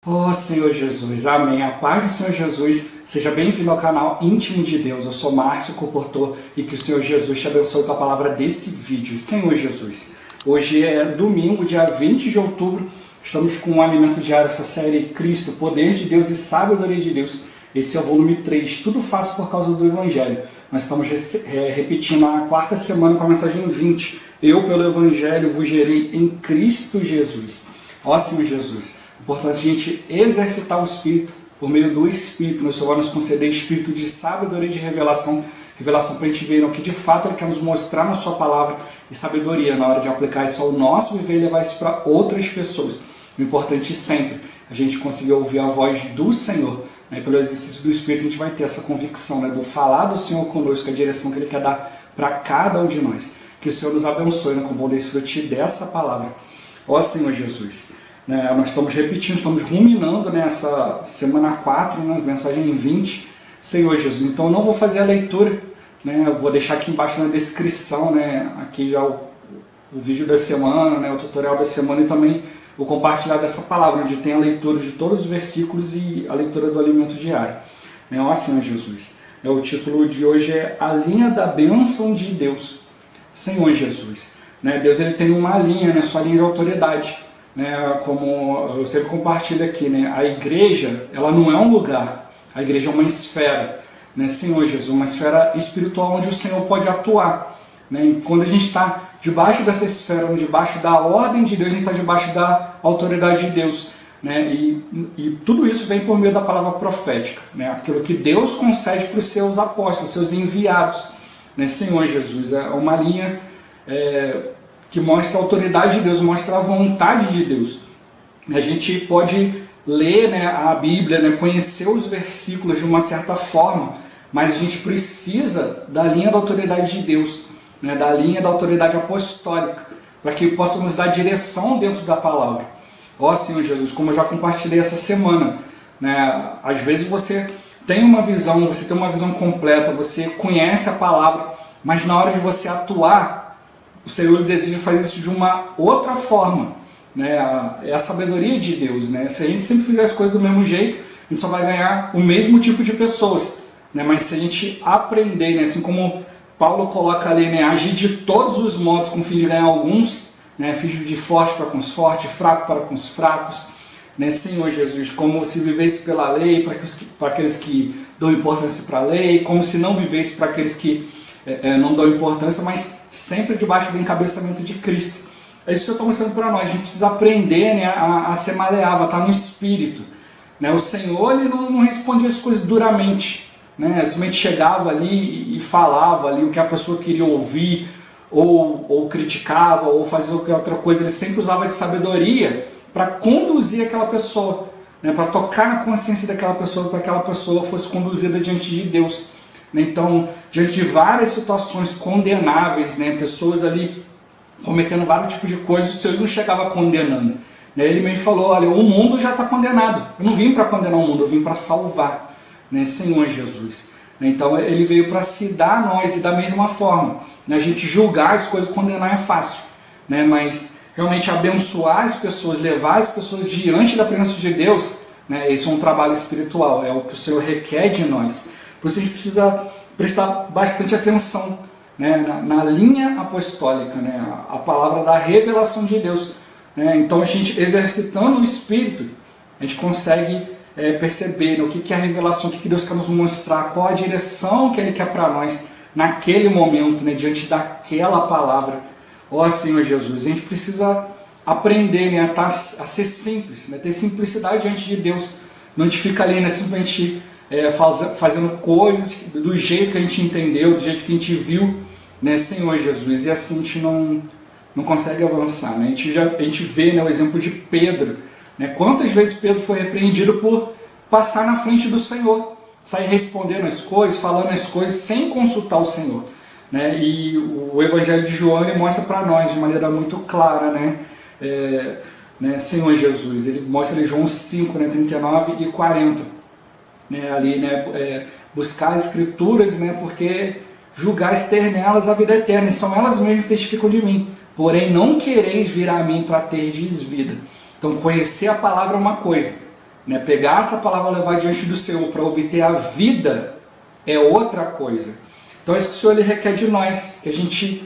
Oh Senhor Jesus, amém. A paz do Senhor Jesus, seja bem-vindo ao canal Íntimo de Deus. Eu sou Márcio Comportor e que o Senhor Jesus te abençoe com a palavra desse vídeo. Senhor Jesus, hoje é domingo, dia 20 de outubro, estamos com um alimento diário, essa série Cristo, Poder de Deus e Sabedoria de Deus. Esse é o volume 3, tudo faço por causa do Evangelho. Nós estamos repetindo a quarta semana com a mensagem 20. Eu, pelo Evangelho, vos gerei em Cristo Jesus. Ó Senhor Jesus, é importante a gente exercitar o Espírito, por meio do Espírito. O Senhor vai nos conceder espírito de sabedoria e de revelação para a gente ver o que de fato Ele quer nos mostrar na Sua palavra, e sabedoria na hora de aplicar isso ao nosso viver e levar isso para outras pessoas. O importante sempre a gente conseguir ouvir a voz do Senhor. Pelo exercício do Espírito a gente vai ter essa convicção, do falar do Senhor conosco, a direção que Ele quer dar para cada um de nós. Que o Senhor nos abençoe com bom desfrute dessa palavra. Ó Senhor Jesus, nós estamos repetindo, estamos ruminando nessa semana 4, mensagem 20, Senhor Jesus. Então eu não vou fazer a leitura, eu vou deixar aqui embaixo na descrição, aqui já o vídeo da semana, o tutorial da semana, e também vou compartilhar dessa palavra, onde tem a leitura de todos os versículos e a leitura do alimento diário. Ó Senhor Jesus, o título de hoje é A Linha da Bênção de Deus. Senhor Jesus, Deus ele tem uma linha, sua linha de autoridade. Como eu sempre compartilho aqui, a igreja ela não é um lugar, a igreja é uma esfera, Senhor Jesus, uma esfera espiritual onde o Senhor pode atuar. E quando a gente está debaixo dessa esfera, debaixo da ordem de Deus, a gente está debaixo da autoridade de Deus. E tudo isso vem por meio da palavra profética, aquilo que Deus concede para os seus apóstolos, seus enviados. Senhor Jesus, é uma linha que mostra a autoridade de Deus, mostra a vontade de Deus. A gente pode ler a Bíblia, conhecer os versículos de uma certa forma, mas a gente precisa da linha da autoridade de Deus, da linha da autoridade apostólica, para que possa nos dar direção dentro da palavra. Ó Senhor Jesus, como eu já compartilhei essa semana, às vezes você tem uma visão, você tem uma visão completa, você conhece a palavra, mas na hora de você atuar, o Senhor deseja fazer isso de uma outra forma. É a sabedoria de Deus. Se a gente sempre fizer as coisas do mesmo jeito, a gente só vai ganhar o mesmo tipo de pessoas. Mas se a gente aprender, assim como Paulo coloca ali, agir de todos os modos com o fim de ganhar alguns, fiz de forte para com os fortes, fraco para com os fracos, Senhor Jesus, como se vivesse pela lei para aqueles que dão importância para a lei, como se não vivesse para aqueles que não dão importância, mas sempre debaixo do encabeçamento de Cristo. É isso que eu estou mostrando para nós. A gente precisa aprender a ser maleável, a estar no Espírito. O Senhor ele não respondia as coisas duramente. Simplesmente chegava ali e falava ali o que a pessoa queria ouvir, ou criticava, ou fazia qualquer outra coisa. Ele sempre usava de sabedoria para conduzir aquela pessoa, para tocar na consciência daquela pessoa, para que aquela pessoa fosse conduzida diante de Deus. Então, diante de várias situações condenáveis, pessoas ali cometendo vários tipos de coisas, o Senhor não chegava condenando. Ele mesmo falou, olha, o mundo já está condenado. Eu não vim para condenar o mundo, eu vim para salvar, Senhor Jesus. Então, Ele veio para se dar a nós, e da mesma forma. A gente julgar as coisas, condenar é fácil, mas realmente abençoar as pessoas, levar as pessoas diante da presença de Deus, esse é um trabalho espiritual, é o que o Senhor requer de nós. Por isso a gente precisa prestar bastante atenção na linha apostólica, a palavra da revelação de Deus. Então a gente exercitando o Espírito, a gente consegue perceber o que é a revelação, o que Deus quer nos mostrar, qual a direção que Ele quer para nós naquele momento, diante daquela palavra. Ó Senhor Jesus, a gente precisa aprender a ser simples, ter simplicidade diante de Deus. Não a gente fica ali simplesmente fazendo coisas do jeito que a gente entendeu, do jeito que a gente viu, Senhor Jesus, e assim a gente não consegue avançar. A gente vê o exemplo de Pedro, quantas vezes Pedro foi repreendido por passar na frente do Senhor, sair respondendo as coisas, falando as coisas sem consultar o Senhor. E o Evangelho de João ele mostra para nós de maneira muito clara, Senhor Jesus, ele mostra em João 5, 39 e 40, ali, buscar as Escrituras, porque julgais ter nelas a vida eterna, e são elas mesmas que testificam de mim, porém não quereis vir a mim para terdes vida. Então conhecer a palavra é uma coisa, né? Pegar essa palavra e levar diante do Senhor para obter a vida é outra coisa. Então é isso que o Senhor ele requer de nós, que a gente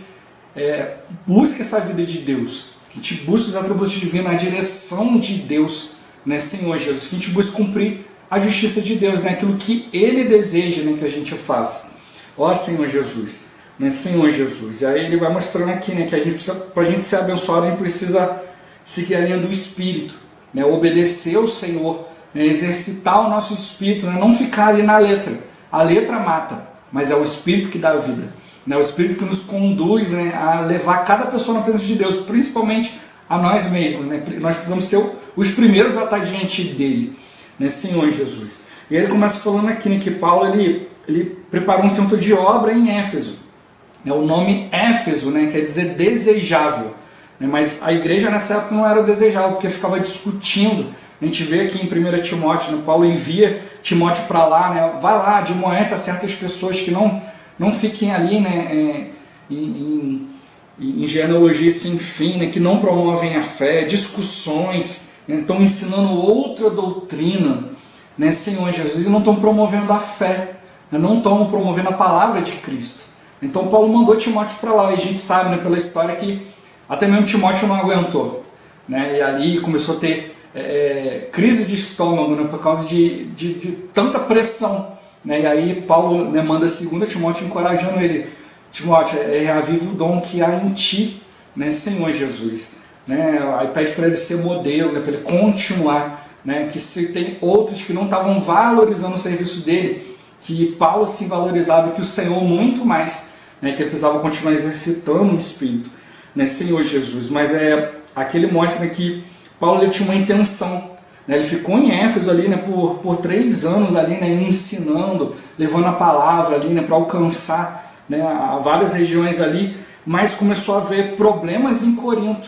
busque essa vida de Deus, que a gente busque os atributos divinos, a direção de Deus, né, Senhor Jesus, que a gente busque cumprir a justiça de Deus, né, aquilo que Ele deseja, né, que a gente faça. Ó Senhor Jesus, né, Senhor Jesus. E aí ele vai mostrando aqui, né, que a gente precisa, para a gente ser abençoado, a gente precisa seguir a linha do Espírito, né, obedecer ao Senhor, né, exercitar o nosso Espírito, né, não ficar ali na letra. A letra mata, mas é o Espírito que dá vida. Né, o Espírito que nos conduz, né, a levar cada pessoa na presença de Deus, principalmente a nós mesmos. Né? Nós precisamos ser os primeiros a estar diante dele, né, Senhor Jesus. E aí ele começa falando aqui, né, que Paulo ele preparou um centro de obra em Éfeso. Né, o nome Éfeso, né, quer dizer desejável. Né, mas a igreja nessa época não era desejável, porque ficava discutindo. A gente vê aqui em 1 Timóteo, né, Paulo envia Timóteo para lá, né, vai lá, admoesta certas pessoas que não fiquem ali, né, em genealogia sem fim, né, que não promovem a fé, discussões, né, estão ensinando outra doutrina, né, Senhor Jesus, e não estão promovendo a fé, né, não estão promovendo a palavra de Cristo. Então Paulo mandou Timóteo para lá, e a gente sabe, né, pela história que até mesmo Timóteo não aguentou, né, e ali começou a ter crise de estômago, né, por causa de tanta pressão, né, e aí Paulo, né, manda 2 Timóteo encorajando ele: Timóteo, reaviva o dom que há em ti, né, Senhor Jesus. Né, aí pede para ele ser modelo, né, para ele continuar, né, que se tem outros que não estavam valorizando o serviço dele, que Paulo se valorizava, que o Senhor muito mais, né, que ele precisava continuar exercitando o Espírito, né, Senhor Jesus. Mas aqui ele mostra, né, que Paulo ele tinha uma intenção, né, ele ficou em Éfeso ali, né, por 3 anos ali, né, ensinando, levando a palavra ali, né, para alcançar, né, a várias regiões ali, mas começou a haver problemas em Corinto,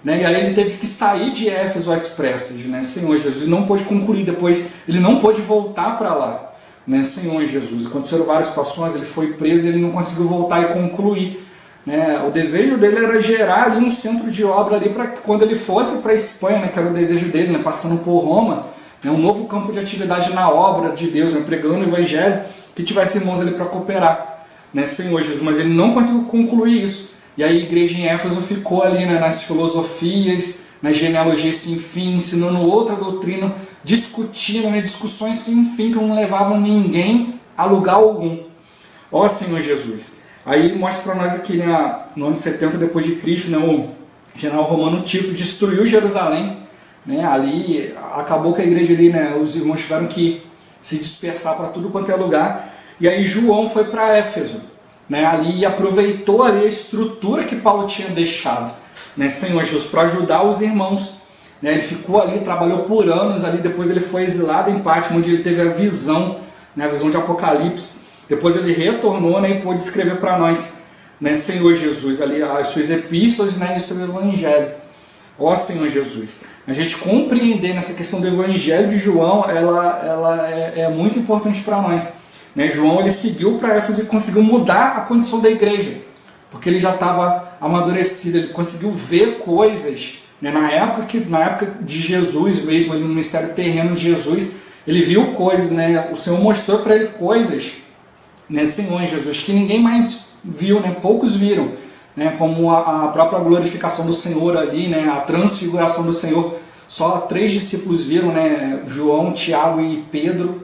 né, e aí ele teve que sair de Éfeso às pressas, né, Senhor Jesus, não pôde concluir, depois ele não pôde voltar para lá, né, Senhor Jesus. Aconteceram várias situações, ele foi preso e ele não conseguiu voltar e concluir, né. O desejo dele era gerar ali um centro de obra ali para que quando ele fosse para a Espanha, né, que era o desejo dele, né, passando por Roma, né, um novo campo de atividade na obra de Deus, né, pregando o Evangelho, que tivesse irmãos ali para cooperar, né, Senhor Jesus, mas ele não conseguiu concluir isso. E aí a igreja em Éfeso ficou ali, né, nas filosofias, nas genealogias sem fim, ensinando outra doutrina, discutindo, né, discussões sem fim que não levavam ninguém a lugar algum. Ó Senhor Jesus. Aí mostra para nós aqui, né, no ano 70 depois de Cristo, né, o general romano Tito destruiu Jerusalém, né, ali acabou com a igreja ali, né, os irmãos tiveram que se dispersar para tudo quanto é lugar. E aí João foi para Éfeso, né, ali e aproveitou ali a estrutura que Paulo tinha deixado, né, Senhor Jesus, para ajudar os irmãos. Né, ele ficou ali, trabalhou por anos ali, depois ele foi exilado em Pátimo, onde ele teve a visão, né, a visão de Apocalipse. Depois ele retornou, né, e pôde escrever para nós, né, Senhor Jesus, ali as suas epístolas, né, e o seu evangelho. Ó Senhor Jesus, a gente compreender nessa questão do evangelho de João, ela é muito importante para nós. Né, João ele seguiu para Éfeso e conseguiu mudar a condição da igreja, porque ele já estava amadurecido, ele conseguiu ver coisas, né, na época de Jesus mesmo, ali no ministério terreno de Jesus, ele viu coisas, né, o Senhor mostrou para ele coisas, né, Senhor Jesus, que ninguém mais viu, né, poucos viram, né, como a própria glorificação do Senhor ali, né, a transfiguração do Senhor, só 3 discípulos viram, né, João, Tiago e Pedro,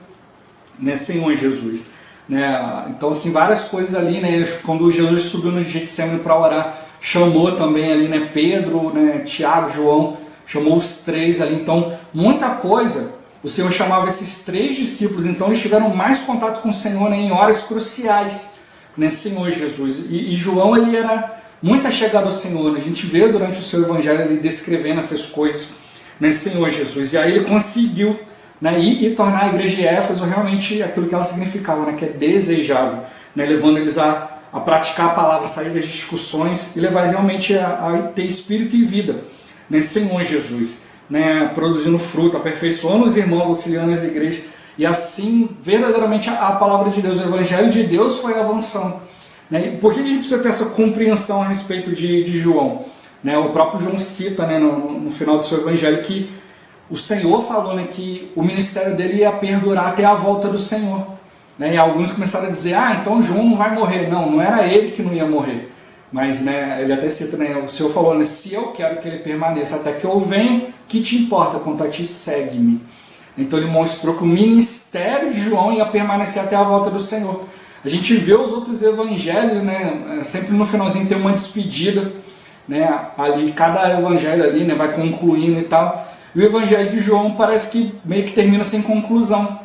né, Senhor Jesus. Né, então, assim, várias coisas ali, né, quando Jesus subiu no Getsemane para orar, chamou também ali, né, Pedro, né, Tiago, João, chamou os 3 ali, então, muita coisa. O Senhor chamava esses 3 discípulos, então eles tiveram mais contato com o Senhor, né, em horas cruciais, né, Senhor Jesus. E João, ele era muito chegado ao Senhor, né? A gente vê durante o seu evangelho ele descrevendo essas coisas, né, Senhor Jesus. E aí ele conseguiu, né, e tornar a igreja de Éfeso realmente aquilo que ela significava, né, que é desejável, né, levando eles a praticar a palavra, sair das discussões e levar realmente a ter espírito e vida, né, Senhor Jesus. Né, produzindo fruto, aperfeiçoando os irmãos, auxiliando as igrejas, e assim, verdadeiramente, a palavra de Deus, o Evangelho de Deus foi avançando. Né? Por que a gente precisa ter essa compreensão a respeito de João? Né, o próprio João cita, né, no final do seu Evangelho que o Senhor falou, né, que o ministério dele ia perdurar até a volta do Senhor. Né, e alguns começaram a dizer, então João não vai morrer. Não, não era ele que não ia morrer. Mas, né, ele até cita, né, o Senhor falou, né, se eu quero que ele permaneça até que eu venha, que te importa quanto a ti, segue-me. Então ele mostrou que o ministério de João ia permanecer até a volta do Senhor. A gente vê os outros evangelhos, né, sempre no finalzinho tem uma despedida, né, ali, cada evangelho ali, né, vai concluindo e tal. E o evangelho de João parece que meio que termina sem conclusão.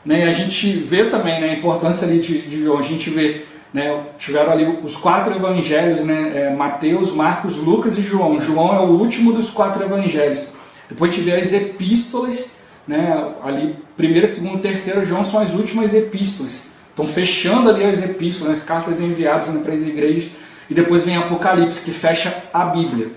Né, e a gente vê também, né, a importância ali de João, a gente vê, né, tiveram ali os 4 evangelhos, né, Mateus, Marcos, Lucas e João. João é o último dos 4 evangelhos. Depois a gente vê as epístolas, né, ali 1ª, 2ª, 3ª João são as últimas epístolas. Estão fechando ali as epístolas, as cartas enviadas, né, para as igrejas. E depois vem Apocalipse, que fecha a Bíblia.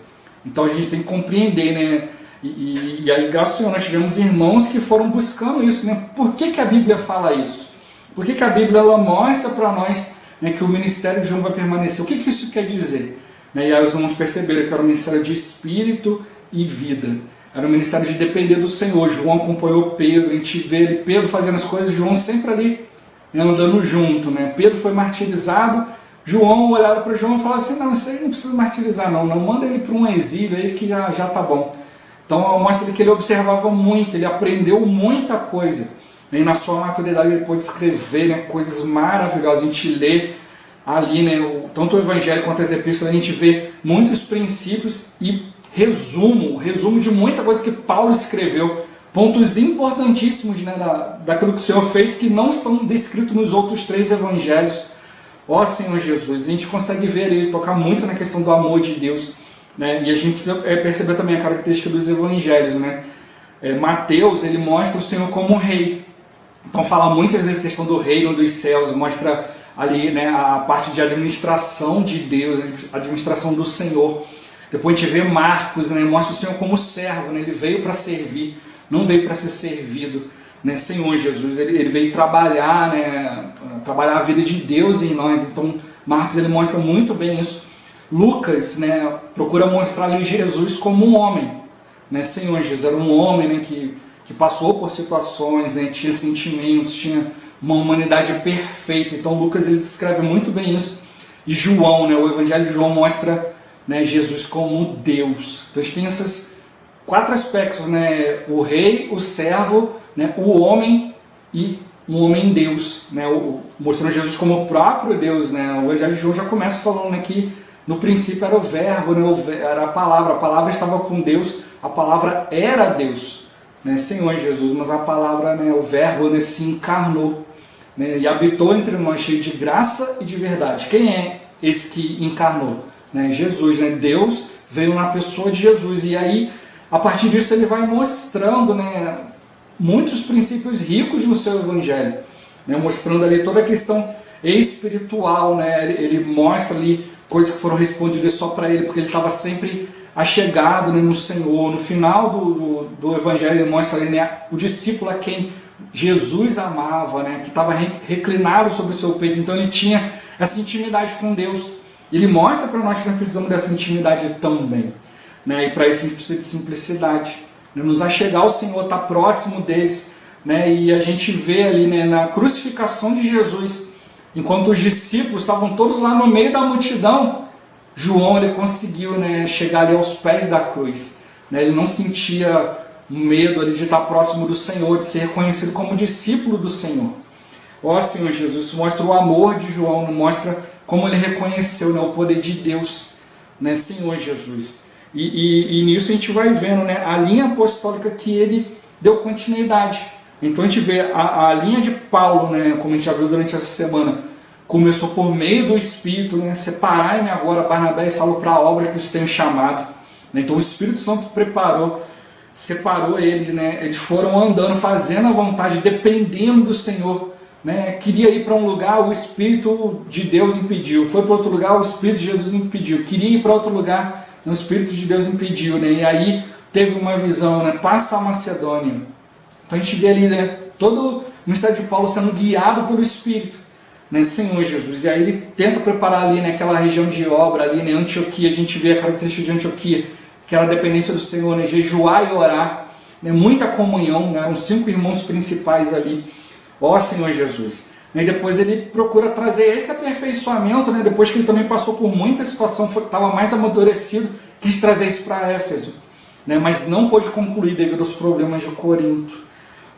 Então a gente tem que compreender, né? E aí, graças a Deus, nós tivemos irmãos que foram buscando isso, né? Por que a Bíblia fala isso? Por que a Bíblia ela mostra para nós, né, que o ministério de João vai permanecer? O que isso quer dizer? Né? E aí os irmãos perceberam que era um ministério de espírito e vida. Era um ministério de depender do Senhor. João acompanhou Pedro, a gente vê ele, Pedro fazendo as coisas, João sempre ali, né, andando junto. Né? Pedro foi martirizado, João olhava para João e falava assim, não, isso aí não precisa martirizar não, manda ele para um exílio aí que já tá bom. Então mostra que ele observava muito, ele aprendeu muita coisa. E na sua maturidade ele pôde escrever, né, coisas maravilhosas. A gente lê ali, né, tanto o Evangelho quanto as Epístolas, a gente vê muitos princípios e resumo de muita coisa que Paulo escreveu. Pontos importantíssimos, né, daquilo que o Senhor fez que não estão descritos nos outros 3 Evangelhos. Ó Senhor Jesus, a gente consegue ver ele tocar muito na questão do amor de Deus. Né? E a gente precisa perceber também a característica dos evangelhos. Né? Mateus, ele mostra o Senhor como rei. Então fala muitas vezes a questão do reino dos céus, mostra ali, né, a parte de administração de Deus, a administração do Senhor. Depois a gente vê Marcos, né, mostra o Senhor como servo, né? Ele veio para servir, não veio para ser servido. Né? Senhor Jesus, ele veio trabalhar, né, trabalhar a vida de Deus em nós. Então Marcos ele mostra muito bem isso. Lucas, né, procura mostrar ali Jesus como um homem, né? Senhor Jesus era um homem, né, que passou por situações, né, tinha sentimentos, tinha uma humanidade perfeita. Então Lucas ele descreve muito bem isso. E João, né, o Evangelho de João mostra, né, Jesus como Deus. Então a gente tem esses 4 aspectos, né, o rei, o servo, né, o homem e um homem Deus, né, mostrando Jesus como o próprio Deus. Né? O Evangelho de João já começa falando, né, que no princípio era o verbo, né, era a palavra estava com Deus, a palavra era Deus, né, Senhor Jesus, mas a palavra, né, o verbo, né, se encarnou, né, e habitou entre nós, cheio de graça e de verdade. Quem é esse que encarnou? Né, Jesus, né, Deus veio na pessoa de Jesus, e aí a partir disso ele vai mostrando, né, muitos princípios ricos no seu Evangelho, né, mostrando ali toda a questão espiritual. Né, ele mostra ali coisas que foram respondidas só para ele, porque ele estava sempre achegado, né, no Senhor. No final do Evangelho ele mostra ali, né, o discípulo a quem Jesus amava, né, que estava reclinado sobre o seu peito. Então ele tinha essa intimidade com Deus. Ele mostra para nós que nós precisamos dessa intimidade também. Né, e para isso a gente precisa de simplicidade. Né, nos achegar ao Senhor, estar próximo deles. Né, e a gente vê ali, né, na crucificação de Jesus, enquanto os discípulos estavam todos lá no meio da multidão, João ele conseguiu, né, chegar ali aos pés da cruz. Né, ele não sentia medo ali de estar próximo do Senhor, de ser reconhecido como discípulo do Senhor. Ó Senhor Jesus, isso mostra o amor de João, mostra como ele reconheceu, né, o poder de Deus, né, Senhor Jesus. E nisso a gente vai vendo, né, a linha apostólica que ele deu continuidade. Então a gente vê a linha de Paulo, né, como a gente já viu durante essa semana, começou por meio do Espírito, né, separai-me agora, Barnabé e Saulo, para a obra que os tenho chamado. Né, então o Espírito Santo separou eles, né, eles foram andando, fazendo a vontade, dependendo do Senhor. Né, queria ir para um lugar, o Espírito de Deus impediu. Foi para outro lugar, o Espírito de Jesus impediu. Queria ir para outro lugar, o Espírito de Deus impediu. Né, e aí teve uma visão, né, passa a Macedônia. Então a gente vê ali, né, todo o ministério de Paulo sendo guiado pelo Espírito, né, Senhor Jesus. E aí ele tenta preparar ali, né, aquela região de obra ali, né, Antioquia. A gente vê a característica de Antioquia, que era a dependência do Senhor, né, jejuar e orar. né, muita comunhão, né, eram 5 irmãos principais ali, ó Senhor Jesus. E depois ele procura trazer esse aperfeiçoamento, né, depois que ele também passou por muita situação, estava mais amadurecido, quis trazer isso para Éfeso, né, mas não pôde concluir devido aos problemas de Corinto.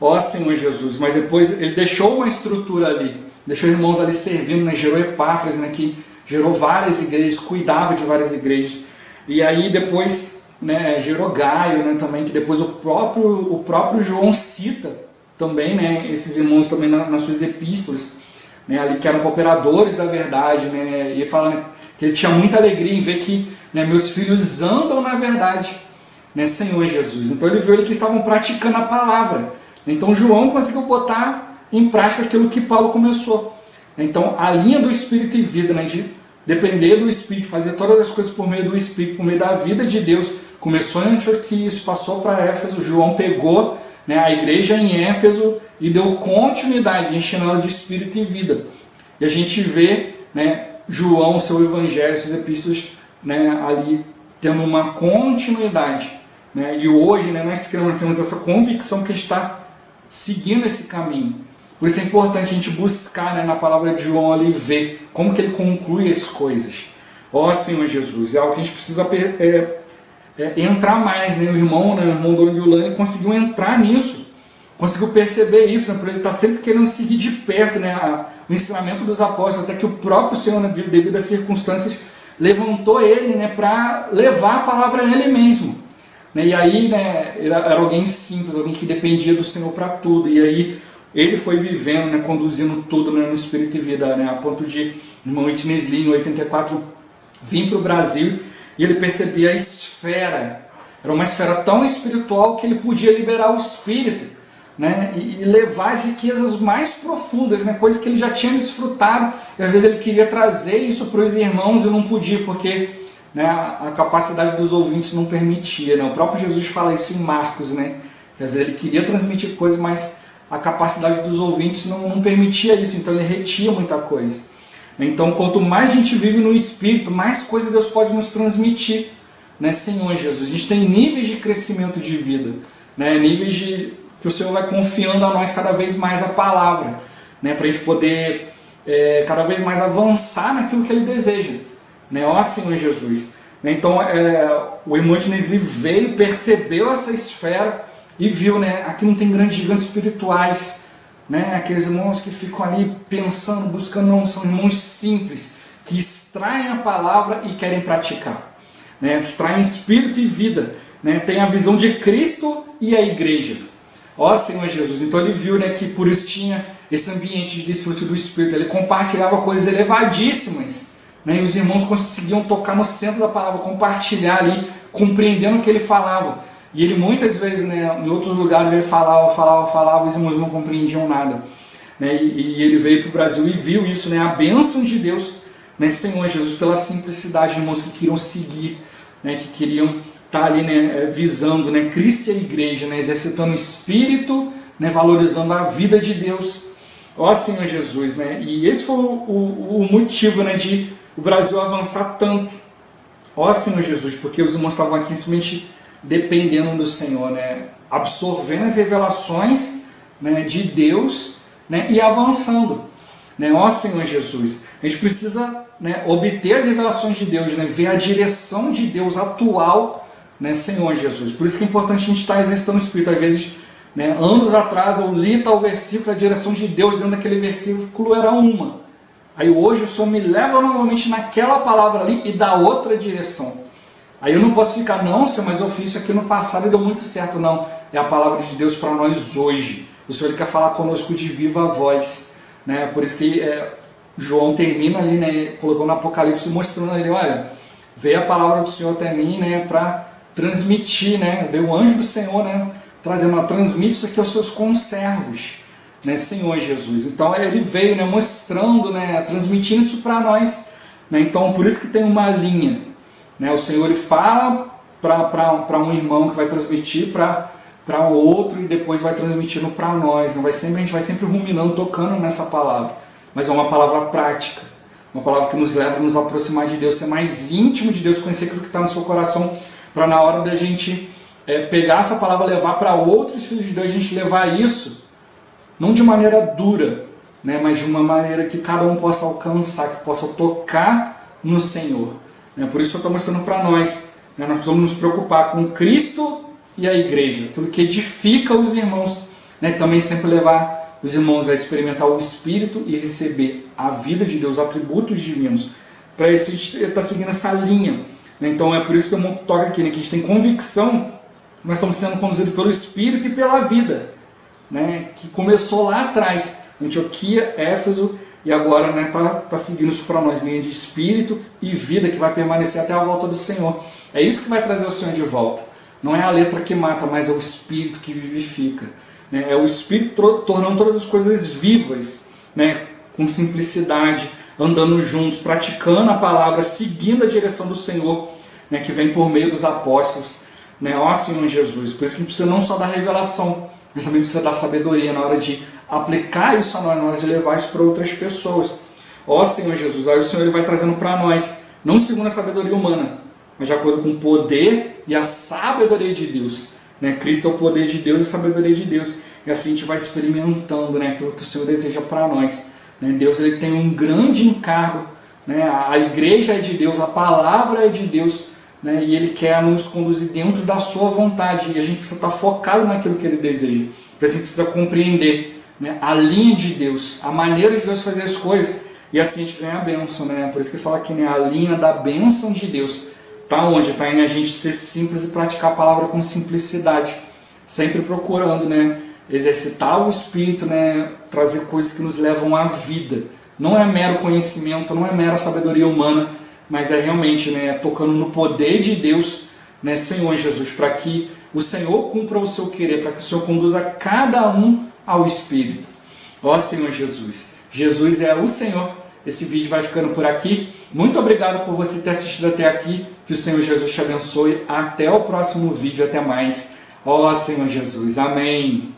Ó Senhor Jesus, mas depois ele deixou uma estrutura ali, deixou irmãos ali servindo, né, gerou Epáfras, né, que gerou várias igrejas, cuidava de várias igrejas, e aí depois, né, gerou Gaio, né, também, que depois o próprio João cita também, né, esses irmãos também nas suas epístolas, né, ali que eram cooperadores da verdade, né, e ele fala, né, que ele tinha muita alegria em ver que, né, meus filhos andam na verdade, né, Senhor Jesus. Então ele viu ali que estavam praticando a palavra. Então João conseguiu botar em prática aquilo que Paulo começou. Então a linha do Espírito e vida, né, de depender do Espírito, fazer todas as coisas por meio do Espírito, por meio da vida de Deus, começou em Antioquia, isso passou para Éfeso, João pegou, né, a igreja em Éfeso e deu continuidade, enchendo ela de Espírito e vida. E a gente vê, né, João, seu evangelho, seus epístolas, né, ali tendo uma continuidade. Né, e hoje, né, nós temos essa convicção que está seguindo esse caminho. Por isso é importante a gente buscar, né, na palavra de João ali, ver como que ele conclui as coisas. Ó Senhor Jesus, é algo que a gente precisa entrar mais, né? O irmão Dom Yulani conseguiu entrar nisso, conseguiu perceber isso, né? Por ele estar sempre querendo seguir de perto, né, o ensinamento dos apóstolos, até que o próprio Senhor, né, devido às circunstâncias, levantou ele, né, para levar a palavra a ele mesmo. Né? E aí, né, era alguém simples, alguém que dependia do Senhor para tudo, e aí ele foi vivendo, né, conduzindo tudo, né, no Espírito e vida, né, a ponto de o irmão Whitney Lee, em 84, vir para o Brasil, e ele percebia a esfera, era uma esfera tão espiritual que ele podia liberar o Espírito, né, e levar as riquezas mais profundas, né, coisas que ele já tinha desfrutado, e às vezes ele queria trazer isso para os irmãos e não podia, porque, né, a capacidade dos ouvintes não permitia. Né, o próprio Jesus fala isso em Marcos, né, que às vezes ele queria transmitir coisas, mas a capacidade dos ouvintes não permitia isso, então ele retia muita coisa. Então, quanto mais a gente vive no Espírito, mais coisa Deus pode nos transmitir, né, Senhor Jesus. A gente tem níveis de crescimento de vida, né, níveis de que o Senhor vai confiando a nós cada vez mais a palavra, né, para a gente poder cada vez mais avançar naquilo que Ele deseja, né, ó Senhor Jesus. Então, o irmão Whitney Lee veio, percebeu essa esfera e viu, né, aqui não tem grandes gigantes espirituais, né, aqueles irmãos que ficam ali pensando, buscando, não, são irmãos simples, que extraem a palavra e querem praticar, né, extraem espírito e vida, né, tem a visão de Cristo e a igreja. Ó Senhor Jesus, então ele viu, né, que por isso tinha esse ambiente de desfrute do Espírito, ele compartilhava coisas elevadíssimas, né, e os irmãos conseguiam tocar no centro da palavra, compartilhar ali, compreendendo o que ele falava. E ele muitas vezes, né, em outros lugares ele falava, os irmãos não compreendiam nada. Né, e ele veio para o Brasil e viu isso, né, a bênção de Deus, né, Senhor Jesus, pela simplicidade de irmãos que queriam seguir, né, que queriam estar ali, né, visando, né, Cristo e a igreja, né, exercitando o Espírito, né, valorizando a vida de Deus. Ó Senhor Jesus, né, e esse foi o motivo, né, de o Brasil avançar tanto. Ó Senhor Jesus, porque os irmãos estavam aqui simplesmente dependendo do Senhor, né, absorvendo as revelações, né, de Deus, né, e avançando, né, ó Senhor Jesus. A gente precisa, né, obter as revelações de Deus, né, ver a direção de Deus atual, né, Senhor Jesus. Por isso que é importante a gente estar exercitando o Espírito. Às vezes, né, anos atrás eu li tal versículo, a direção de Deus dentro daquele versículo era uma. Aí hoje o Senhor me leva novamente naquela palavra ali e dá outra direção. Aí eu não posso ficar, não, Senhor, mas eu fiz isso aqui no passado e deu muito certo. Não, é a palavra de Deus para nós hoje. O Senhor quer falar conosco de viva voz, né? Por isso que João termina ali, né, colocou no Apocalipse, mostrando ali, olha, veio a palavra do Senhor até mim, né, para transmitir, né, veio o anjo do Senhor, né, trazendo, transmite isso aqui aos seus conservos, né, Senhor Jesus. Então ele veio, né, mostrando, né, transmitindo isso para nós, né, então por isso que tem uma linha, né, o Senhor ele fala para um irmão que vai transmitir para outro e depois vai transmitindo para nós, não vai sempre, a gente vai sempre ruminando, tocando nessa palavra, mas é uma palavra prática, uma palavra que nos leva a nos aproximar de Deus, ser mais íntimo de Deus, conhecer aquilo que está no seu coração, para na hora da gente pegar essa palavra, levar para outros filhos de Deus, a gente levar isso, não de maneira dura, né, mas de uma maneira que cada um possa alcançar, que possa tocar no Senhor. Né? Por isso eu estou mostrando para nós, né, nós precisamos nos preocupar com Cristo e a igreja, aquilo que edifica os irmãos, né, também sempre levar os irmãos a experimentar o Espírito e receber a vida de Deus, atributos divinos. Para isso a gente está seguindo essa linha. Né? Então é por isso que eu toco aqui, né, que a gente tem convicção, nós estamos sendo conduzidos pelo Espírito e pela vida, né, que começou lá atrás, Antioquia, Éfeso, e agora está seguindo isso para nós, linha de Espírito e vida que vai permanecer até a volta do Senhor. É isso que vai trazer o Senhor de volta. Não é a letra que mata, mas é o Espírito que vivifica. Né? É o Espírito tornando todas as coisas vivas, né? Com simplicidade, andando juntos, praticando a palavra, seguindo a direção do Senhor, né? Que vem por meio dos apóstolos. Né? Ó Senhor Jesus, por isso que a gente precisa não só da revelação, mas também precisa da sabedoria na hora de aplicar isso a nós, na hora de levar isso para outras pessoas. Ó Senhor Jesus, aí o Senhor ele vai trazendo para nós, não segundo a sabedoria humana, mas de acordo com o poder e a sabedoria de Deus. Né? Cristo é o poder de Deus e a sabedoria de Deus. E assim a gente vai experimentando, né, aquilo que o Senhor deseja para nós. Né? Deus ele tem um grande encargo. Né? A igreja é de Deus, a palavra é de Deus. Né? E Ele quer nos conduzir dentro da sua vontade. E a gente precisa estar focado naquilo que Ele deseja. A gente precisa compreender, né, a linha de Deus, a maneira de Deus fazer as coisas. E assim a gente ganha a bênção. Né? Por isso que fala aqui, né, a linha da bênção de Deus. Está onde? Está em a gente ser simples e praticar a palavra com simplicidade. Sempre procurando, né, exercitar o Espírito, né, trazer coisas que nos levam à vida. Não é mero conhecimento, não é mera sabedoria humana, mas é realmente, né, tocando no poder de Deus, né, Senhor Jesus, para que o Senhor cumpra o seu querer, para que o Senhor conduza cada um ao Espírito. Ó Senhor Jesus, Jesus é o Senhor. Esse vídeo vai ficando por aqui. Muito obrigado por você ter assistido até aqui. Que o Senhor Jesus te abençoe. Até o próximo vídeo. Até mais. Ó Senhor Jesus. Amém.